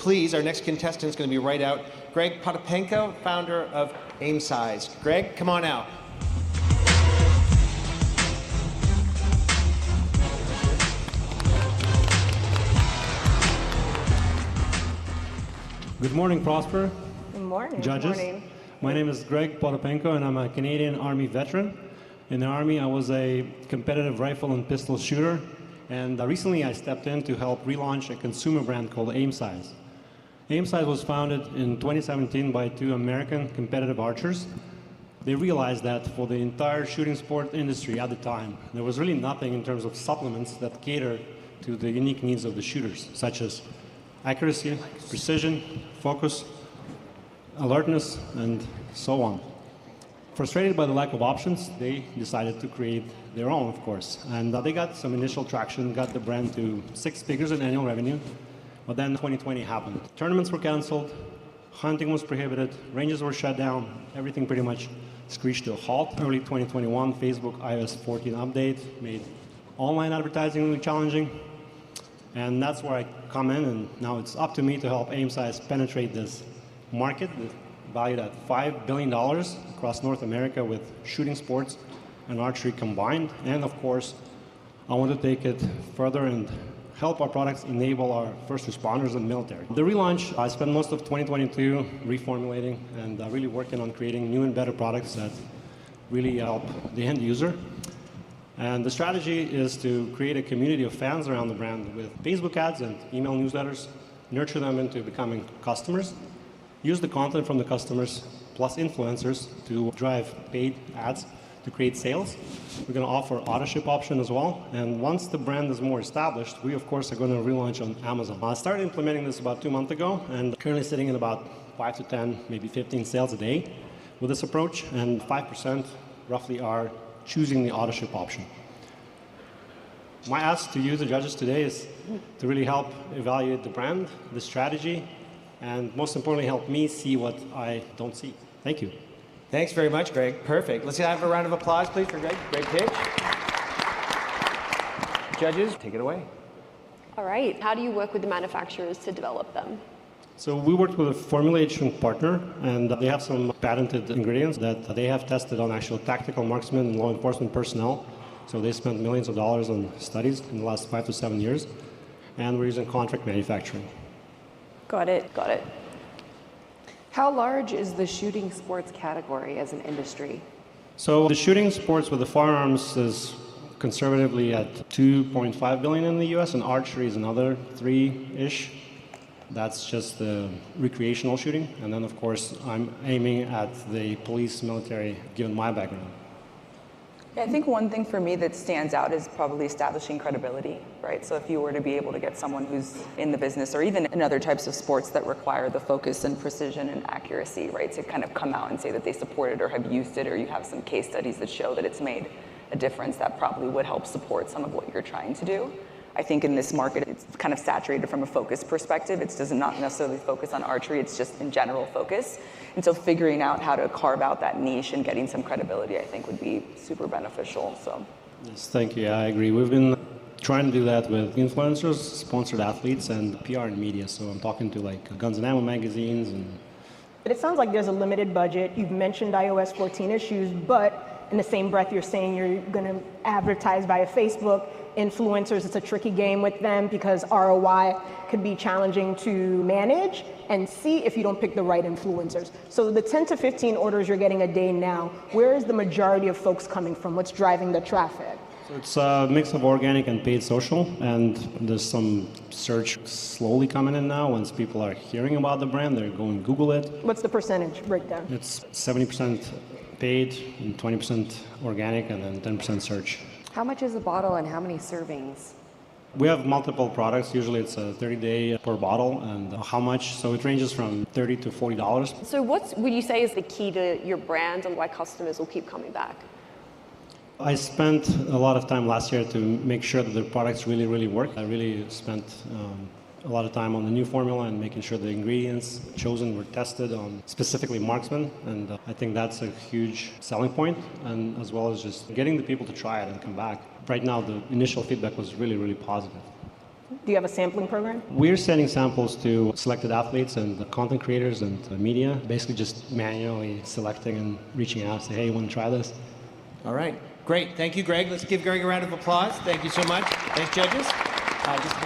please, our next contestant is going to be right out. Greg Potapenko, founder of Aimcise. Greg, come on out. Good morning, Prosper. Good morning. Judges. Good morning. My name is Greg Potapenko, and I'm a Canadian Army veteran. In the Army, I was a competitive rifle and pistol shooter, and recently I stepped in to help relaunch a consumer brand called Aimcise. Aimcise was founded in 2017 by two American competitive archers. They realized that for the entire shooting sport industry at the time, there was really nothing in terms of supplements that cater to the unique needs of the shooters, such as accuracy, precision, focus, alertness, and so on. Frustrated by the lack of options, they decided to create their own, of course. And they got some initial traction, got the brand to 6 figures in annual revenue. But then 2020 happened. Tournaments were canceled, hunting was prohibited, ranges were shut down, everything pretty much screeched to a halt. Early 2021, Facebook iOS 14 update made online advertising really challenging. And that's where I come in, and now it's up to me to help Aimcise penetrate this market, valued at $5 billion across North America with shooting sports and archery combined. And of course, I want to take it further and help our products enable our first responders and military. The relaunch, I spent most of 2022 reformulating and really working on creating new and better products that really help the end user. And the strategy is to create a community of fans around the brand with Facebook ads and email newsletters, nurture them into becoming customers, use the content from the customers plus influencers to drive paid ads to create sales. We're going to offer auto ship option as well. And once the brand is more established, we of course are going to relaunch on Amazon. I started implementing this about 2 months ago and currently sitting in about 5 to 10, maybe 15 sales a day with this approach, and 5% roughly are choosing the auto ship option. My ask to you, the judges today, is to really help evaluate the brand, the strategy, and most importantly, help me see what I don't see. Thank you. Thanks very much, Greg. Perfect. Let's have a round of applause, please, for Greg. Great pitch. Judges, take it away. All right. How do you work with the manufacturers to develop them? So we worked with a formulation partner, and they have some patented ingredients that they have tested on actual tactical marksmen and law enforcement personnel. So they spent millions of dollars on studies in the last 5 to 7 years, and we're using contract manufacturing. Got it. Got it. How large is the shooting sports category as an industry? So the shooting sports with the firearms is conservatively at 2.5 billion in the US, and archery is another 3-ish. That's just the recreational shooting. And then, of course, I'm aiming at the police, military, given my background. Yeah, I think one thing for me that stands out is probably establishing credibility, right? So if you were to be able to get someone who's in the business or even in other types of sports that require the focus and precision and accuracy, right, to kind of come out and say that they support it or have used it, or you have some case studies that show that it's made a difference, that probably would help support some of what you're trying to do. I think in this market, it's kind of saturated from a focus perspective. It does not necessarily focus on archery, it's just in general focus. And so figuring out how to carve out that niche and getting some credibility, I think would be super beneficial. So. Yes, thank you. Yeah, I agree. We've been trying to do that with influencers, sponsored athletes, and PR and media. So I'm talking to like Guns and Ammo magazines. But it sounds like there's a limited budget. You've mentioned iOS 14 issues, but in the same breath, you're saying you're going to advertise via Facebook. Influencers, it's a tricky game with them because ROI could be challenging to manage, and see if you don't pick the right influencers. So the 10 to 15 orders you're getting a day now, where is the majority of folks coming from? What's driving the traffic? So it's a mix of organic and paid social, and there's some search slowly coming in now. Once people are hearing about the brand, they're going to Google it. What's the percentage breakdown? It's 70% paid, and 20% organic, and then 10% search. How much is a bottle and how many servings? We have multiple products. Usually it's a 30-day per bottle, and how much? So it ranges from $30 to $40. So what would you say is the key to your brand and why customers will keep coming back? I spent a lot of time last year to make sure that the products really work. I really spent a lot of time on the new formula and making sure the ingredients chosen were tested on specifically marksmen, and I think that's a huge selling point, and as well as just getting the people to try it and come back. Right now, the initial feedback was really positive. Do you have a sampling program? We're sending samples to selected athletes and the content creators and the media, basically just manually selecting and reaching out, say, hey, you want to try this? All right. Great. Thank you, Greg. Let's give Greg a round of applause. Thank you so much. Thanks, judges. Just